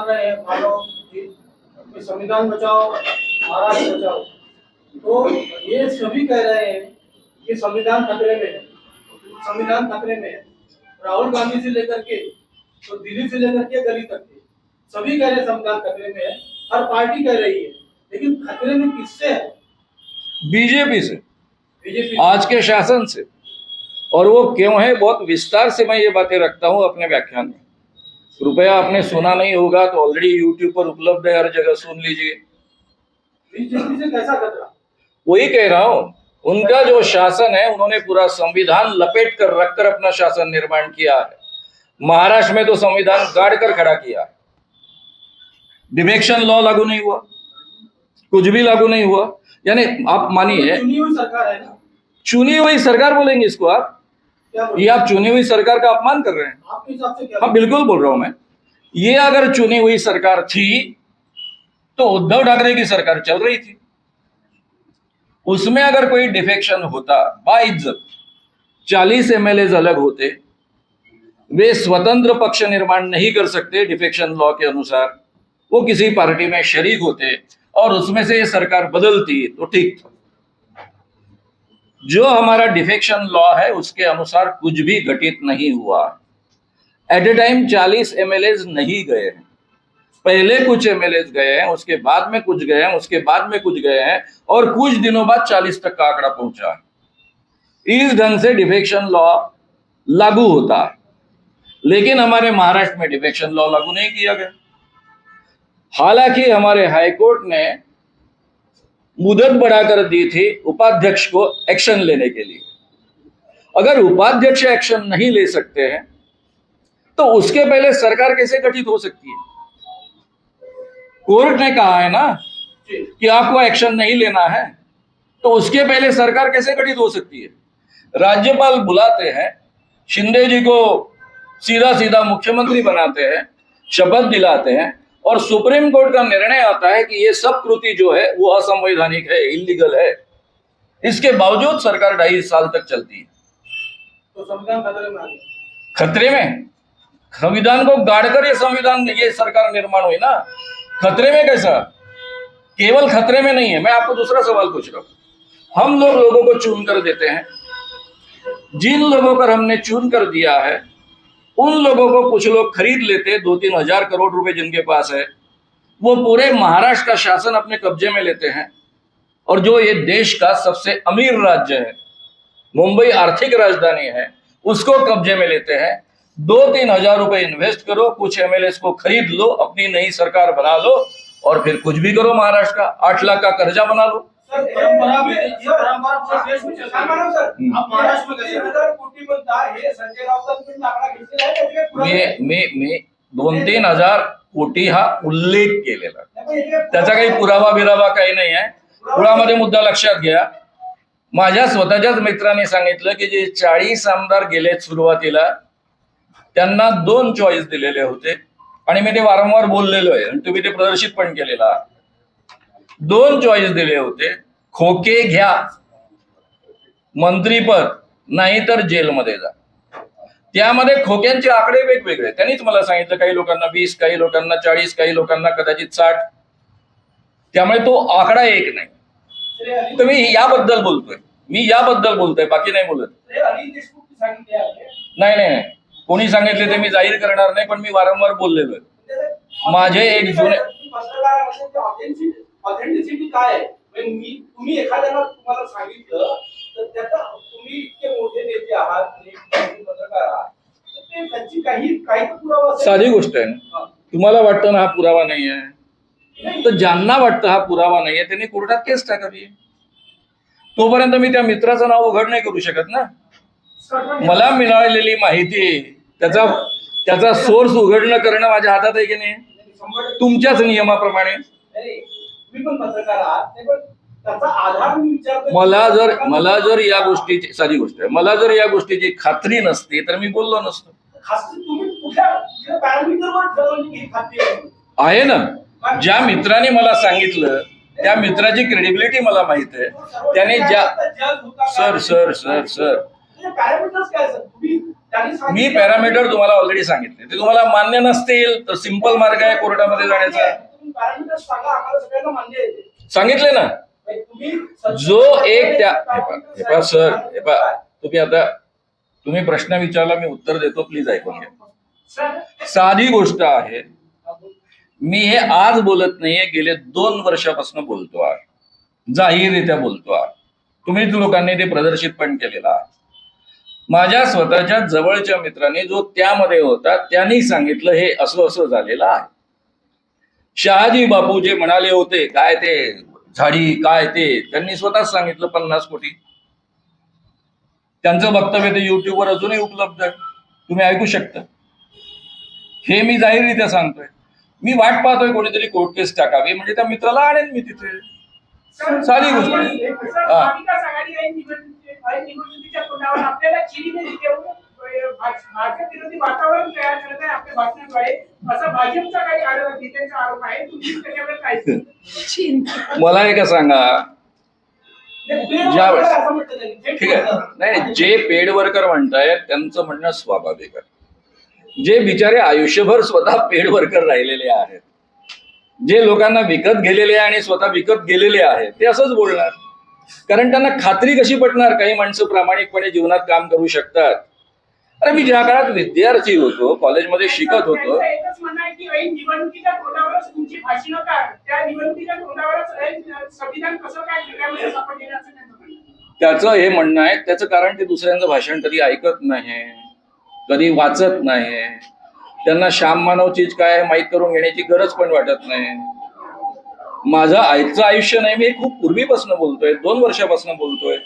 रहे हैं मानो कि संविधान बचाओ महाराष्ट्र बचाओ, तो ये सभी कह रहे हैं कि संविधान खतरे में है, संविधान खतरे में है। राहुल गांधी से लेकर के तो दिल्ली से लेकर के गली तक के सभी कह रहे हैं संविधान खतरे में है, हर पार्टी कह रही है, लेकिन खतरे में किससे है? बीजेपी से, बीजेपी आज के शासन से। और वो क्यों है, बहुत विस्तार से मैं ये बातें रखता हूं अपने व्याख्यान में। कृपया आपने सुना नहीं होगा तो ऑलरेडी यूट्यूब पर उपलब्ध है, हर जगह सुन लीजिए। बीजेपी से कैसा खतरा? वही कह रहा हूं, उनका जो शासन है, उन्होंने पूरा संविधान लपेट कर रखकर अपना शासन निर्माण किया है। महाराष्ट्र में तो संविधान गाड़ कर खड़ा किया है। डिफेक्शन लॉ लागू नहीं हुआ, कुछ भी लागू नहीं हुआ। यानी आप मानिए, चुनी हुई सरकार है ना, चुनी हुई सरकार बोलेंगे इसको आप? ये आप चुनी हुई सरकार का अपमान कर रहे हैं। आपके हिसाब से क्या? हाँ बिल्कुल बोल रहा हूं मैं। ये अगर चुनी हुई सरकार थी तो उद्धव ठाकरे की सरकार चल रही थी, उसमें अगर कोई डिफेक्शन होता, बाइज्जत 40 एमएलए अलग होते, वे स्वतंत्र पक्ष निर्माण नहीं कर सकते डिफेक्शन लॉ के अनुसार, वो किसी पार्टी में शरीक होते और उसमें से ये सरकार बदलती तो ठीक था। जो हमारा डिफेक्शन लॉ है उसके अनुसार कुछ भी घटित नहीं हुआ। एट ए टाइम 40 एमएलए नहीं गए हैं, पहले कुछ एमएलए गए हैं, उसके बाद में कुछ गए हैं, उसके बाद में कुछ गए हैं, और कुछ दिनों बाद 40 तक का आंकड़ा पहुंचा है। इस ढंग से डिफेक्शन लॉ लागू होता है। लेकिन हमारे महाराष्ट्र में डिफेक्शन लॉ लागू नहीं किया गया। हालांकि हमारे हाईकोर्ट ने मुदत बढ़ाकर दी थी उपाध्यक्ष को एक्शन लेने के लिए। अगर उपाध्यक्ष एक्शन नहीं ले सकते हैं तो उसके पहले सरकार कैसे गठित हो सकती है? कोर्ट ने कहा है ना कि आपको एक्शन नहीं लेना है, तो उसके पहले सरकार कैसे गठित हो सकती है? राज्यपाल बुलाते हैं, शिंदे जी को सीधा सीधा मुख्यमंत्री बनाते हैं, शपथ दिलाते हैं, और सुप्रीम कोर्ट का निर्णय आता है कि ये सब कृति जो है वो असंवैधानिक है, इलीगल है। इसके बावजूद सरकार 2.5 साल तक चलती है। तो संविधान खतरे में आ गया। खतरे में? संविधान को गाड़कर ये सरकार निर्माण हुई ना। खतरे में कैसा? केवल खतरे में नहीं है। मैं आपको दूसरा सवाल पूछ रहा हूं। हम लोगों को चुन कर देते हैं, जिन लोगों पर हमने चुन कर दिया है उन लोगों को कुछ लोग खरीद लेते, 2-3 हजार करोड़ रुपए जिनके पास है, वो पूरे महाराष्ट्र का शासन अपने कब्जे में लेते हैं। और जो ये देश का सबसे अमीर राज्य है, मुंबई आर्थिक राजधानी है, उसको कब्जे में लेते हैं। 2-3 हजार रुपए इन्वेस्ट करो, कुछ एमएलए को खरीद लो, अपनी नई सरकार बना लो, और फिर कुछ भी करो। महाराष्ट्र का 8 लाख का कर्जा बना लो। सर, परंपरा में ये परंपरा पूरे देश में चलता है मानो सर। अब महाराष्ट्र में 3000 कोटी बनता है, हे संजय राऊतांनी आकडा घेतलेला आहे त्याचे पुरावे? मी 2-3 हजार कोटी हा उल्लेख केलेला, त्याचा काही पुरावा बिरावा काही नाही आहे। पुढामध्ये मुद्दा लक्षात घ्या। माझ्या स्वतःच्याच मित्रांनी सांगितलं की जे 40 आमदार गेले सुरुवातीला, त्यांना 2 चॉईस दिलेले होते, आणि मी ते वारंवार बोललेलो आहे आणि तुम्ही ते प्रदर्शित पण केलेला। 2 चॉईस दिले होते, खोके घ्या मंत्रीपद, नाहीतर जेलमध्ये जा। त्यामध्ये खोक्यांचे आकडे वेगवेगळे। त्यांनीच मला सांगितलं काही लोकांना 20, काही लोकांना 40, काही लोकांना कदाचित 60। त्यामुळे तो आकडा एक नाही। तर मी याबद्दल बोलतोय, बाकी नाही बोलत। नाही, कोणी सांगितले ते मी जाहीर करणार नाही, पण मी वारंवार बोललेलो आहे। माझे एक जुने ऑथेंटिसिटी काय आहे? तुम्ही एखाद्याला तुम्हाला सांगितलं तर त्याचा, तुम्ही इतके मोठे नेते आहात, पत्रकार आहात, ते त्याची काही पुरावा असेल? साधी गोष्ट आहे ना। तुम्हाला वाटतं ना हा पुरावा नाही आहे, तर ज्यांना वाटतं हा पुरावा नाही आहे त्यांनी कोर्टात केस टाकावी। तोपर्यंत मी त्या मित्राचं नाव उघड नाही करू शकत ना। मला मिळालेली माहिती, त्याचा सोर्स उघडणं करणं माझ्या हातात आहे की नाही? तुमच्याच नियमाप्रमाणे। पण पत्रकार आहात, पण त्याचा आधार मी विचारतो। मला जर या गोष्टीची, साधी गोष्ट आहे, मला जर या गोष्टीची खात्री नसती तर मी बोललो नसतो। तुम्ही कुठल्या पॅरामीटरवर ठरवली की खात्री आहे ना? ज्या मित्राने मला सांगितलं त्या मित्राची क्रेडिबिलिटी मला माहित आहे। त्याने ज्या सर पॅरामीटर्स काय सर? तुम्ही मी पॅरामीटर तुम्हाला ऑलरेडी सांगितले, ते तुम्हाला मान्य नसतील तर सिंपल मार्ग आहे कोर्टामध्ये जाण्याचा. पॅरामीटर सांगा, आम्हाला सगळ्यांना मान्य आहे. सांगितले ना. जो एक त्या सर तुम्ही प्रश्न विचारला, मी उत्तर देतो, प्लीज ऐकून घ्या. साधी गोष्ट आहे, मी हे आज बोलत नाहीये, गेले 2 वर्षापासून बोलतो आहे, जाहीररित्या बोलतो आहे. तुम्हीच लोकांनी ते प्रदर्शित पण केलेलं आहे. माझ्या स्वतःच्या जवळच्या मित्रांनी, जो त्यामध्ये होता, त्यांनी सांगितलं हे असं असं झालेलं आहे. शहाजी बापू जे म्हणाले होते, काय ते झाडी काय ते, त्यांनी स्वतःच सांगितलं 50 कोटी. त्यांचं वक्तव्य ते युट्यूबवर अजूनही उपलब्ध आहे, तुम्ही ऐकू शकता. हे मी जाहीररित्या सांगतोय. मी वाट पाहतोय कोणीतरी कोर्ट केस टाकावी, म्हणजे त्या मित्राला आणेन मी तिथे. साधी गोष्ट आहे. भाजप विरोधी वातावरण तयार करत आहे आपल्या भाषणाद्वारे, असा भाजपचा काही आरोप आहे. तुम्ही त्याच्यावर काय मला एक सांगा, ज्यावेळेस ठीक आहे, नाही, जे पेड वर्कर म्हणतायत त्यांचं म्हणणं स्वाभाविक आहे. जे बिचारे आयुष्यभर स्वतः पेड वर्कर राहिलेले आहेत, जे लोकांना विकत गेलेले आणि स्वतः विकत गेलेले आहेत, ते असंच बोलणार. कारण त्यांना खात्री कशी पटणार काही माणसं प्रामाणिकपणे जीवनात काम करू शकतात. अरे मी ज्या काळात विद्यार्थी होतो, कॉलेजमध्ये शिकत होतो, एकच म्हणणं आहे की निवडणुकीच्या तोंडावरच तुमची भाषणं काय, त्या निवडणुकीच्या तोंडावरच संविधान कसं काय जगामध्ये सापडलेलं असं त्यांचं म्हणणं आहे. त्याचं हे म्हणणं आहे. त्याचं कारण ते दुसऱ्यांचं भाषण कधी ऐकत नाही, कधी वाचत नाही. त्यांना श्याम मानव चीज काय माहीत करून घेण्याची गरज पण वाटत नाही. माझं आजचं आयुष्य नाही, मी खूप पूर्वीपासून बोलतोय, 2 वर्षापासून बोलतोय.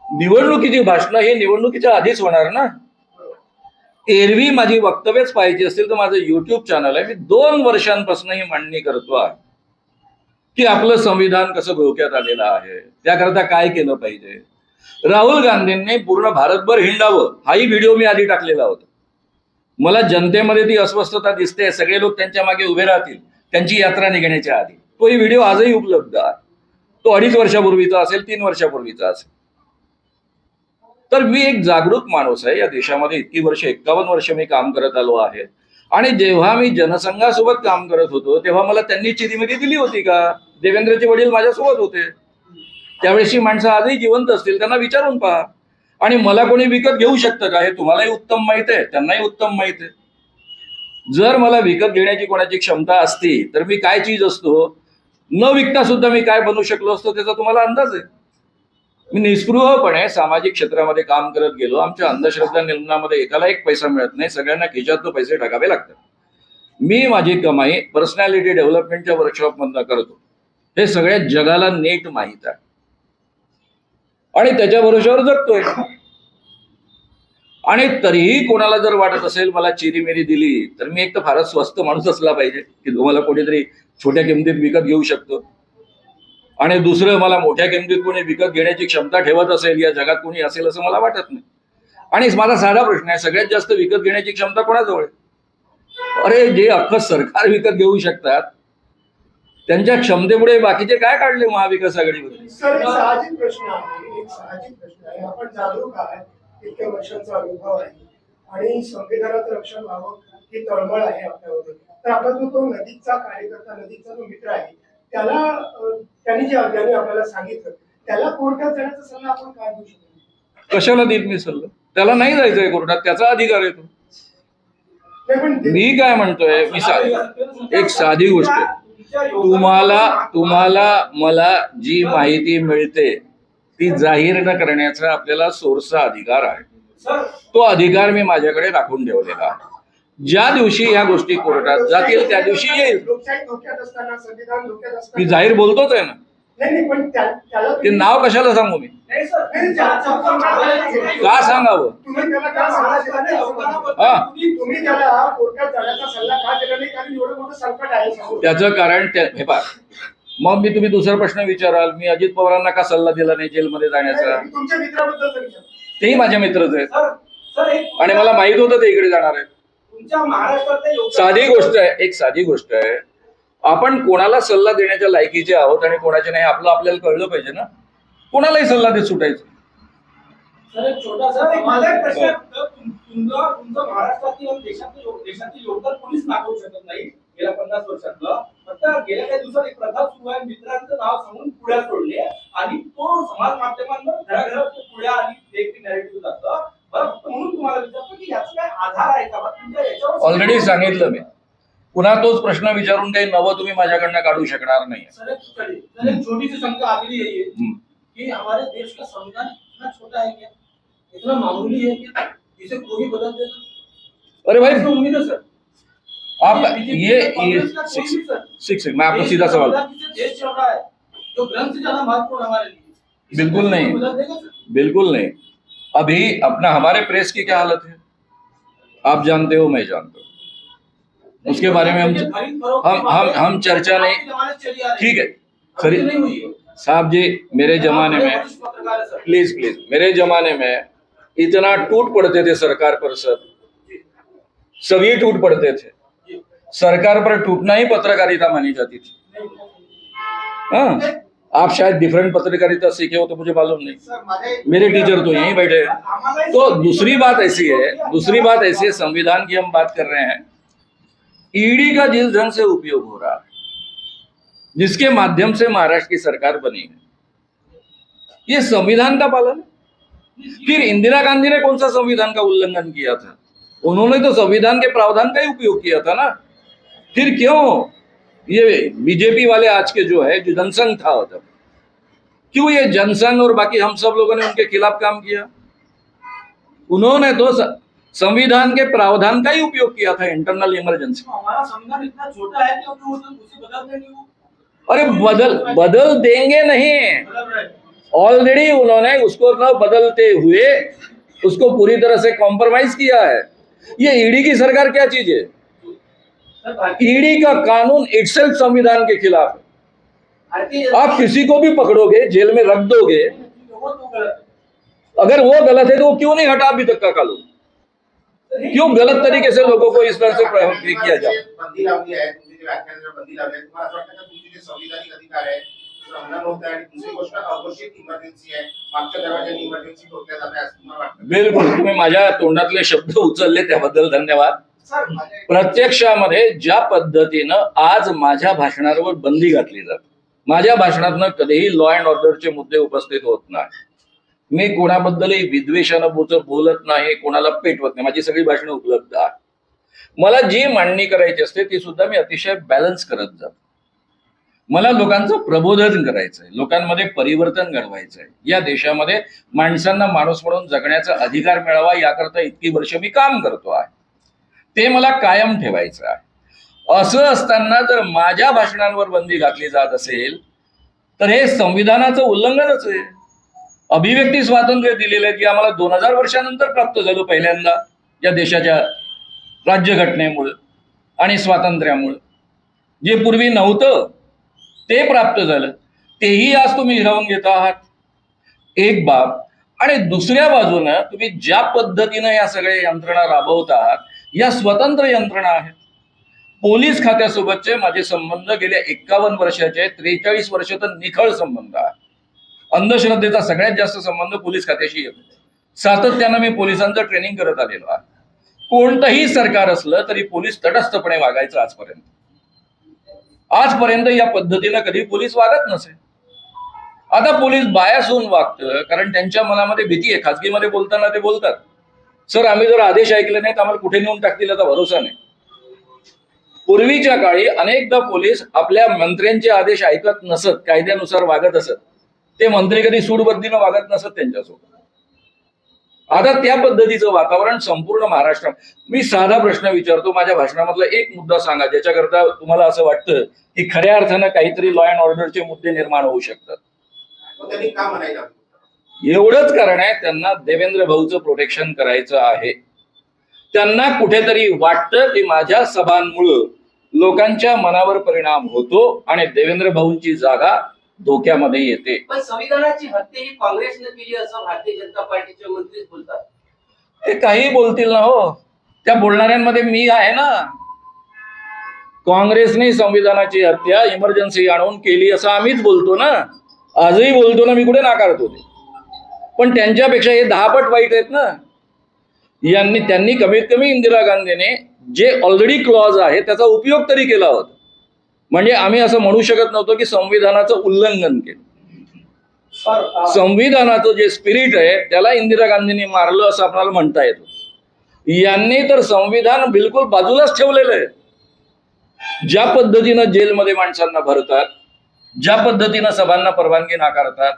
निवडणुकीची भाषणं हे निवडणुकीच्या आधीच होणार ना. एरवी माझी वक्तव्यच पाहिजे असतील तर माझं युट्यूब चॅनल आहे. मी 2 वर्षांपासून ही मांडणी करतो आहे की आपलं संविधान कसं धोक्यात आलेलं आहे, त्याकरता काय केलं पाहिजे. राहुल गांधींनी पूर्ण भारतभर हिंडावं, हाही व्हिडिओ मी आधी टाकलेला होता. मला जनतेमध्ये ती अस्वस्थता दिसते, सगळे लोक त्यांच्या मागे उभे राहतील त्यांची यात्रा निघण्याच्या आधी. तोही व्हिडिओ आजही उपलब्ध आहे. तो 2.5 वर्षापूर्वीचा असेल, 3 वर्षापूर्वीचा असेल. तर मी एक जागरूक माणूस आहे. या देशामध्ये इतकी वर्ष, 51 वर्ष मी काम करत आलो आहे. आणि जेव्हा मी जनसंघासोबत काम करत होतो तेव्हा मला त्यांनी चिरीमिरी दिली होती का? देवेंद्रचे वडील माझ्यासोबत होते. त्यावेळेसची माणसं आजही जिवंत असतील, त्यांना विचारून पहा. आणि मला कोणी विकत घेऊ शकतं का हे तुम्हालाही उत्तम माहित आहे, त्यांनाही उत्तम माहित आहे. जर मला विकत घेण्याची कोणाची क्षमता असती तर मी काय चीज असतो, न विकता सुद्धा मी काय बनू शकलो असतो त्याचा तुम्हाला अंदाज आहे. मी निस्पृहपणे सामाजिक क्षेत्रामध्ये काम करत गेलो. आमच्या अंधश्रद्धा निर्मूलनामध्ये एकाला एक पैसा मिळत नाही, सगळ्यांना खिशात पैसे टाकावे लागतात. मी माझी कमाई पर्सनॅलिटी डेव्हलपमेंटच्या वर्कशॉपमधनं करतो, हे सगळ्या जगाला नीट माहीत आहे. आणि त्याच्या भरोश्यावर जगतोय. आणि तरीही कोणाला जर वाटत असेल मला चिरीमिरी दिली तर मी एक तर फारच स्वस्त माणूस असला पाहिजे की तुम्हाला कोणीतरी छोट्या किमतीत विकत घेऊ शकतो. आणि दुसरं, मला मोठ्या किमतीत कोणी विकत घेण्याची क्षमता ठेवत असेल या जगात कोणी असेल असं मला वाटत नाही. आणि माझा साधा प्रश्न आहे, सगळ्यात जास्त विकत घेण्याची क्षमता कोणाजवळ आहे? अरे जे अख्खं सरकार विकत घेऊ शकतात त्यांच्या क्षमतेपुढे बाकीचे काय काढले महाविकास आघाडीमध्ये? सर, एक साहजिक प्रश्न आहे. आपण जागरूक आहात, इतक्या वर्षांचा अनुभव आहे आणि संविधानाचं रक्षण व्हावं ही तळमळ आहे आपल्यामध्ये. तर आपला जो नदीचा कार्यकर्ता, नदीचा जो मित्र आहे, त्यांनी आपल्याला सांगितलं, त्याला कोर्टात जाण्याचा सल्ला आपण काय देऊ शकतो? कशाला देईल मी सल्ला? त्याला नाही जायचंय कोर्टात, त्याचा अधिकार आहे तो. मी काय म्हणतोय, एक साधी गोष्ट आहे. तुम्हाला मला जी माहिती मिळते ती जाहीर न करण्याचा आपल्याला सोर्सचा अधिकार आहे. तो अधिकार मी माझ्याकडे राखून ठेवलेला आहे. ज्या दिवशी ह्या गोष्टी कोर्टात जातील त्या दिवशी येईल. मी जाहीर बोलतोच आहे ना. ते नाव कशाला सांगू मी? का सांगावं? त्याचं कारण हे पहा, मग तुम्ही दुसरा प्रश्न विचाराल, मी अजित पवारांना का सल्ला दिला नाही जेलमध्ये जाण्याचा? तेही माझे मित्रच आहेत आणि मला माहित होतं ते इकडे जाणार आहे. साधी गोष्ट आहे, एक साधी गोष्ट आहे. आपण कोणाला सल्ला देण्याच्या लायकीचे आहोत आणि कोणाचे नाही आपलं आपल्याला कळलं पाहिजे ना. कोणालाही सल्ला देत सुटायचं. सर एक छोटासा सर, एक माझा एक प्रश्न आहे. तुमचं महाराष्ट्रातील आणि देशातील योगदान कोणीच दाखवू शकत नाही गेल्या 50 वर्षातलं. फक्त गेल्या काही दिवसात एक प्रथा सुरू आहे, मित्रांचं नाव सांगून पुढ्या सोडले आणि तो समाज माध्यमांवर घराघरात पुढ्या आणि एक नॅरेटिव्ह जातं. बरं, फक्त म्हणून तुम्हाला विचारतो की याचा काय आधार आहे का बा? तुमच्या याच्यावर ऑलरेडी सांगितलं मी. पुन्हा तोच प्रश्न विचारून काही नवं तुम्ही माझ्याकडनं काढू शकणार नाही. सर एक छोटी सी शंका आती है ये कि हमारे देश का संविधान इतना छोटा है क्या, इतना मामूली है क्या, इसे कोई बदल देगा? अरे भाई ऐसी उम्मीद है सर। आप बीजेपी का, कांग्रेस का कोई भी सर। सिक्स मैं आपको सीधा सवाल, देश चल रहा है जो ग्रंथ से ज्यादा महत्वपूर्ण हमारे लिए। बिल्कुल नहीं। कोई बदल देगा सर? बिल्कुल नहीं. अभी अपना हमारे प्रेस की क्या हालत है आप जानते हो, मैं जानता हूँ. उसके बारे में हम चर्चा नहीं. ठीक है, खरी नहीं हुई है। साहब जी, मेरे जमाने में वरिष्ठ पत्रकार है सर। प्लीज मेरे जमाने में इतना टूट पड़ते थे सरकार पर सर, सभी टूट पड़ते थे. सरकार पर टूटना ही पत्रकारिता मानी जाती थी. हाँ, आप शायद डिफरेंट पत्रकारिता सीखे हो तो मुझे मालूम नहीं. मेरे टीचर तो यहीं बैठे हैं. तो दूसरी बात ऐसी है, संविधान की हम बात कर रहे हैं. ईडी का जिस ढंग से उपयोग हो रहा है, जिसके माध्यम से महाराष्ट्र की सरकार बनी है, ये संविधान का पालन है. फिर इंदिरा गांधी ने कौन सा संविधान का उल्लंघन किया था? उन्होंने तो संविधान के प्रावधान का ही उपयोग किया था ना. फिर क्यों ये बीजेपी वाले आज के जो है, जो जनसंघ था तब, क्यों ये जनसंघ और बाकी हम सब लोगों ने उनके खिलाफ काम किया? उन्होंने तो संविधान के प्रावधान का ही उपयोग किया था, इंटरनल इमरजेंसी. हमारा संविधान इतना छोटा है कि उसे बदल देंगे वो। अरे बदल देंगे नहीं, बदल रहे हैं। ऑलरेडी उन्होंने उसको न बदलते हुए उसको पूरी तरह से कॉम्प्रोमाइज किया है. ये ईडी की सरकार क्या चीज है? ईडी का कानून इटसेल्फ संविधान के खिलाफ है. आप किसी को भी पकड़ोगे, जेल में रख दोगे, वो तो गलत अगर वो गलत है तो वो क्यों नहीं हटा अभी तक का कानून? क्यों गलत तरीके से लोगों को इस तरह से प्रयोग किया जाए? बंदी लावली आहे, तुमची जी व्याख्यानावर बंदी लावली आहे, तुम्हाला असं वाटतं का तुमचे जे संविधानिक अधिकार आहे उल्लंघन होत आहे? आणि दुसरी गोष्ट अघोषित इमर्जन्सी आहे, मागच्या दरवाज्याने इमर्जन्सी ठोकल्या जात आहे असं तुम्हाला वाटतं? बिलकुल, तुम्ही माझ्या तोंडातले शब्द उचलले त्याबद्दल धन्यवाद. सर, प्रत्यक्षामध्ये ज्या पद्धतीनं आज माझ्या भाषणावर बंदी घातली जाते, माझ्या भाषणातनं कधीही लॉ अँड ऑर्डरचे मुद्दे उपस्थित होत नाही. मी कोणाबद्दलही विद्वेषानं बोलत नाही, कोणाला पेटवत नाही. माझी सगळी भाषणं उपलब्ध आहे. मला जी मांडणी करायची असते ती सुद्धा मी अतिशय बॅलन्स करत जातो. मला लोकांचं प्रबोधन करायचंय, लोकांमध्ये परिवर्तन घडवायचंय. या देशामध्ये माणसांना माणूस म्हणून जगण्याचा अधिकार मिळावा याकरता इतकी वर्ष मी काम करतो आहे. ते मला कायम ठेवायचं आहे. असं असताना जर माझ्या भाषणांवर बंदी घातली जात असेल तर हे संविधानाचं उल्लंघनच आहे. अभिव्यक्ती स्वातंत्र्य दिलेलं आहे की आम्हाला 2000 वर्षानंतर प्राप्त झालं पहिल्यांदा या देशाच्या राज्यघटनेमुळे आणि स्वातंत्र्यामुळे. जे पूर्वी नव्हतं ते प्राप्त झालं, तेही आज तुम्ही हिरावून घेत आहात. एक बाब. आणि दुसऱ्या बाजूनं तुम्ही ज्या पद्धतीनं या सगळ्या यंत्रणा राबवत आहात, या स्वतंत्र यंत्रणा आहेत. पोलीस खात्यासोबतचे माझे संबंध गेल्या 51 वर्षाचे 43 वर्ष तर निखळ संबंध आहे. अंधश्रद्धेचा सगळ्यात जास्त संबंध पोलीस खात्याशी येतो. सातत्यानं मी पोलिसांचं ट्रेनिंग करत आलेलो आहे. कोणतंही सरकार असलं तरी पोलीस तटस्थपणे वागायचं आजपर्यंत या पद्धतीनं कधी पोलीस वागत नसे. आता पोलीस बायास होऊन वागतं कारण त्यांच्या मनामध्ये भीती आहे. खाजगीमध्ये बोलताना ते बोलतात, सर आम्ही जर आदेश ऐकले नाही तर आम्हाला कुठे नेऊन टाकतील याचा भरोसा नाही. पूर्वीच्या काळी अनेकदा पोलीस आपल्या मंत्र्यांचे आदेश ऐकत नसत, कायद्यानुसार वागत असत. ते मंत्री कधी सूडबुद्धीनं वागत नसत त्यांच्यासोबत. आता त्या पद्धतीचं वातावरण संपूर्ण महाराष्ट्रात. मी साधा प्रश्न विचारतो, माझ्या भाषणामधला एक मुद्दा सांगा ज्याच्याकरता तुम्हाला असं वाटतं की खऱ्या अर्थानं काहीतरी लॉ अँड ऑर्डरचे मुद्दे निर्माण होऊ शकतात. त्यांनी का म्हणायला? एवढंच कारण आहे, त्यांना देवेंद्र भाऊचं प्रोटेक्शन करायचं आहे. त्यांना कुठेतरी वाटतं की माझ्या सभांमुळं लोकांच्या मनावर परिणाम होतो आणि देवेंद्र भाऊंची जागा धोक्यामध्ये येते. पण संविधानाची हत्या ही काँग्रेसने केली असं भारतीय जनता पार्टीचे मंत्रीच बोलतात. ते काही बोलतील ना हो, त्या बोलणाऱ्यांमध्ये मी आहे ना. काँग्रेसने संविधानाची हत्या इमर्जन्सी आणून केली असं आम्हीच बोलतो ना, आजही बोलतो ना. मी कुठे नाकारतो ते? पण त्यांच्यापेक्षा हे 10 पट वाईट आहेत ना. त्यांनी कमीत कमी इंदिरा गांधीने जे ऑलरेडी क्लॉज आहे त्याचा उपयोग तरी केला होता. म्हणजे आम्ही असं म्हणू शकत नव्हतो की संविधानाचं उल्लंघन केलं. सर संविधानाचं जे स्पिरिट आहे त्याला इंदिरा गांधींनी मारलं असं आपल्याला म्हणता येतं. यांनी तर संविधान बिलकुल बाजूलाच ठेवलेलं आहे. ज्या पद्धतीनं जेलमध्ये माणसांना भरतात, ज्या पद्धतीनं सभांना परवानगी नाकारतात,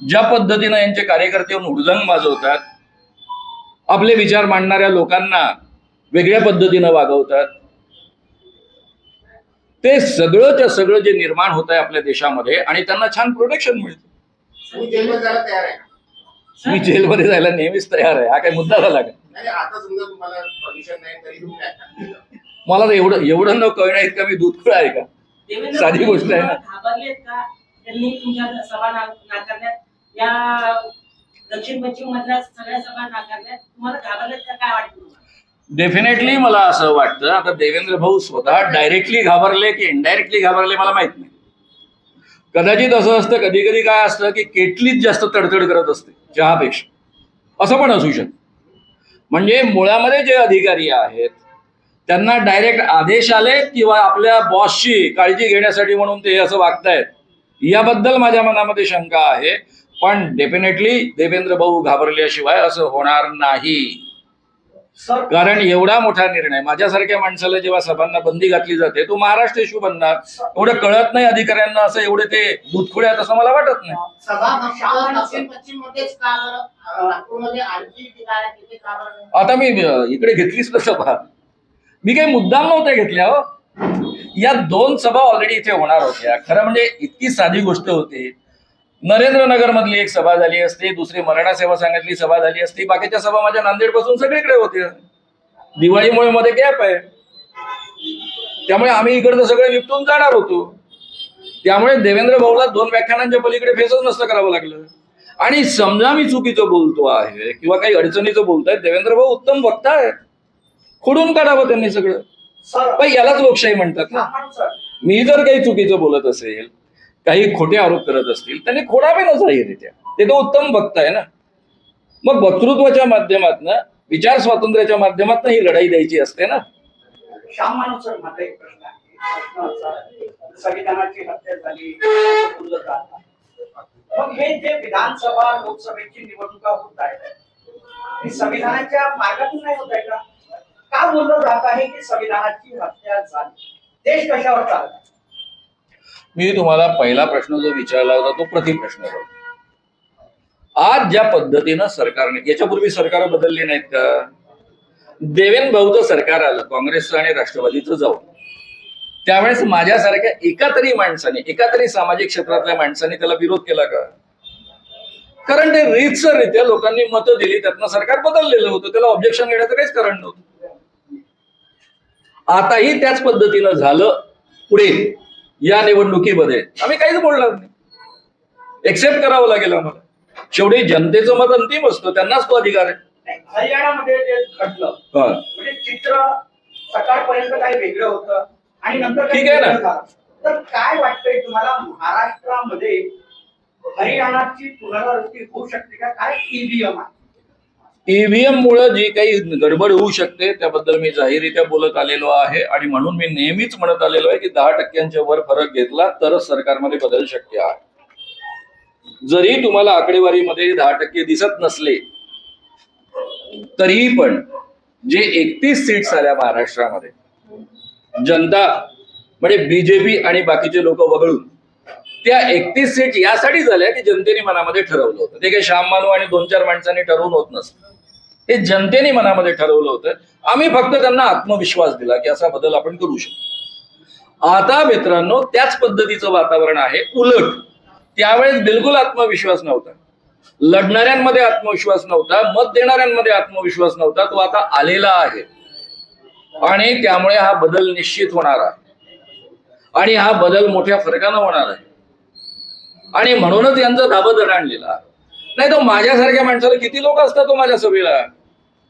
ज्या पद्धतीनं यांचे कार्यकर्ते येऊन हुडदंग वाजवतात, आपले विचार मांडणाऱ्या लोकांना वेगळ्या पद्धतीनं वागवतात, ते सगळंच्या सगळं जे निर्माण होत आहे आपल्या देशामध्ये आणि त्यांना छान प्रोटेक्शन मिळतं. तुम्ही जेलमध्ये जायला तयार आहे का? मी जेलमध्ये जायला नेहमीच तयार आहे. हा काही मुद्दा झाला का? नाही आता समजा तुम्हाला परमिशन नाही तरी तुम्ही attack केलं. मला तर एवढं न कळणं इतका मी दूधखळ आहे का? देवेंद्र साधी गोष्ट आहे ना. घाबरलेत का त्यांनी तुमच्या सभा नाकारल्यात? या दक्षिण पश्चिम मधल्या सगळ्या सभा नाकारल्यात, तुम्हाला घाबरलेत का? काय वाटतं तुम्हाला? डेफिनेटली मला असं वाटतं. आता देवेंद्र भाऊ स्वतः डायरेक्टली घाबरले की इनडायरेक्टली घाबरले मला माहित नाही. कदाचित असं असतं, कधी कधी काय असतं की केटलीच जास्त तडतड करत असते चहापेक्षा, असं पण असू शकतं. म्हणजे मुळामध्ये जे अधिकारी आहेत त्यांना डायरेक्ट आदेश आले किंवा आपल्या बॉसची काळजी घेण्यासाठी म्हणून ते असं वागतायत, याबद्दल माझ्या मनामध्ये शंका आहे. पण डेफिनेटली देवेंद्र भाऊ घाबरल्याशिवाय असं होणार नाही. सर कारण एवढा मोठा निर्णय, माझ्यासारख्या माणसाला जेव्हा सभांना बंदी घातली जाते तो महाराष्ट्र इश्यू बनणार, एवढं कळत नाही अधिकाऱ्यांना, असं एवढे ते दूधखोडे आहेत असं मला वाटत नाही. सभा फक्त दक्षिण पश्चिम मध्येच का बरं? नागपूरमध्ये आणखी ठिकाण आहे, तिथे का बरं नाही? आता मी इकडे घेतलीच ना सभा, मी काही मुद्दाम नव्हत्या घेतल्या हो. या 2 सभा ऑलरेडी इथे होणार होत्या. खरं म्हणजे इतकी साधी गोष्ट होती. नरेंद्रनगर मधली एक सभा झाली असती, दुसरी मराठा सेवा संघातली सभा झाली असती, बाकीच्या सभा माझ्या नांदेड पासून सगळीकडे होत्या. दिवाळीमुळे मध्ये गॅप आहे, त्यामुळे आम्ही इकडचं सगळं निपटून जाणार होतो. त्यामुळे देवेंद्र भाऊला 2 व्याख्यानांच्या पलीकडे फेसच नसतं करावं लागलं. आणि समजा मी चुकीचं बोलतो आहे किंवा काही अडचणीचं बोलतायत, देवेंद्र भाऊ उत्तम वक्ता आहेत, खोडून काढावं त्यांनी सगळं. सर पण यालाच लोकशाही म्हणतात ना. सर मी जर काही चुकीचं बोलत असेल, काही खोटे आरोप करत असतील, त्यांनी खोडावे ना जाहीररित्या. ते तो उत्तम वक्ता आहे ना. मग वक्तृत्वाच्या माध्यमातून, विचार स्वातंत्र्याच्या माध्यमातून ही लढाई द्यायची असते ना. श्याम मानव सर, माझा एक प्रश्न आहे. प्रश्न असा आहे, संविधानाची हत्या झाली असं बोललं जातं. मग हे जे विधानसभा लोकसभेची निवडणुका होत आहेत, ही संविधानाच्या मार्गातून नाही होत आहे का? का बोललं जात आहे की संविधानाची हत्या झाली? देश कशावर चालला? मी तुम्हाला पहिला प्रश्न जो विचारला होता तो प्रतिप्रश्न होता. आज ज्या पद्धतीनं सरकारने, याच्यापूर्वी सरकार बदलली नाहीत का? देवेंद्र भाऊचं सरकार आलं काँग्रेसचं आणि राष्ट्रवादीचं जाऊन, त्यावेळेस माझ्यासारख्या एका तरी माणसाने, एका तरी सामाजिक क्षेत्रातल्या माणसाने त्याला विरोध केला का? कारण ते रीतसररित्या लोकांनी मतं दिली, त्यातनं सरकार बदललेलं होतं, त्याला ऑब्जेक्शन घेण्याचं काहीच कारण नव्हतं. आताही त्याच पद्धतीनं झालं. पुढे या निवडणुकीमध्ये आम्ही काहीच बोलणार नाही, एक्सेप्ट करावं लागेल आम्हाला. शेवटी जनतेचं मत अंतिम असतं, त्यांनाच तो अधिकार आहे. हरियाणामध्ये जे घडलं, म्हणजे चित्र सकाळपर्यंत काही वेगळं होतं आणि नंतर काही ठीक आहे ना. वेगळं झालं. तर काय वाटतंय तुम्हाला, महाराष्ट्रामध्ये हरियाणाची पुनरावृत्ती होऊ शकते का? काय ईव्हीएम आहे? ईव्हीएम मुळे जी काही गडबड होऊ शकते त्याबद्दल मी जाहीररित्या बोलत आलेलो आहे. आणि म्हणून मी नेहमीच म्हणत आलेलो आहे की 10% वर फरक घेतला तरच सरकारमध्ये बदल शक्य आहे. जरी तुम्हाला आकडेवारीमध्ये 10% दिसत नसले तरीही पण जे 31 सीट्स आल्या महाराष्ट्रामध्ये, जनता म्हणजे बीजेपी आणि बाकीचे लोक वगळून, त्या 31 सीट यासाठी झाल्या की जनतेने मनामध्ये ठरवलं होतं. ते काही श्याम मानव आणि 2-4 माणसांनी ठरवून होत नसतं, हे जनतेने मनामध्ये ठरवलं होतं. आम्ही फक्त त्यांना आत्मविश्वास दिला की असा बदल आपण करू शकतो. आता मित्रांनो त्याच पद्धतीचं वातावरण आहे. उलट त्यावेळेस बिलकुल आत्मविश्वास नव्हता, लढणाऱ्यांमध्ये आत्मविश्वास नव्हता, मत देणाऱ्यांमध्ये आत्मविश्वास नव्हता. तो आता आलेला आहे आणि त्यामुळे हा बदल निश्चित होणार आहे आणि हा बदल मोठ्या फरकानं होणार आहे. आणि म्हणूनच यांचं धाबं दणाणलेलं आहे. नाही तर माझ्यासारख्या माणसाला किती लोक असतात तो माझ्या सभेला?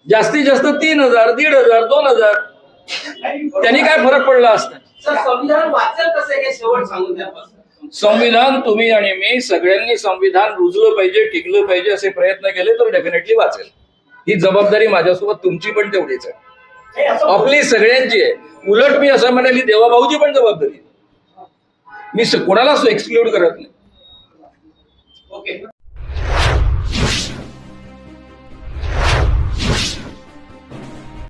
जास्तीत जास्त 3,000, 1,500, 2,000. त्यांनी काय फरक पडला असता? सर, संविधान वाचेल कसं हे शेवट सांगून द्या. संविधान तुम्ही आणि मी सगळ्यांनी संविधान रुजलं पाहिजे, टिकलं पाहिजे असे प्रयत्न केले तर डेफिनेटली वाचेल. ही जबाबदारी माझ्यासोबत तुमची पण तेवढीच आहे, हे असं आपली सगळ्यांची आहे. उलट मी असं म्हणाली देवाभाऊची पण जबाबदारी आहे. मी कोणालाच एक्सक्लूड करत नाही. ओके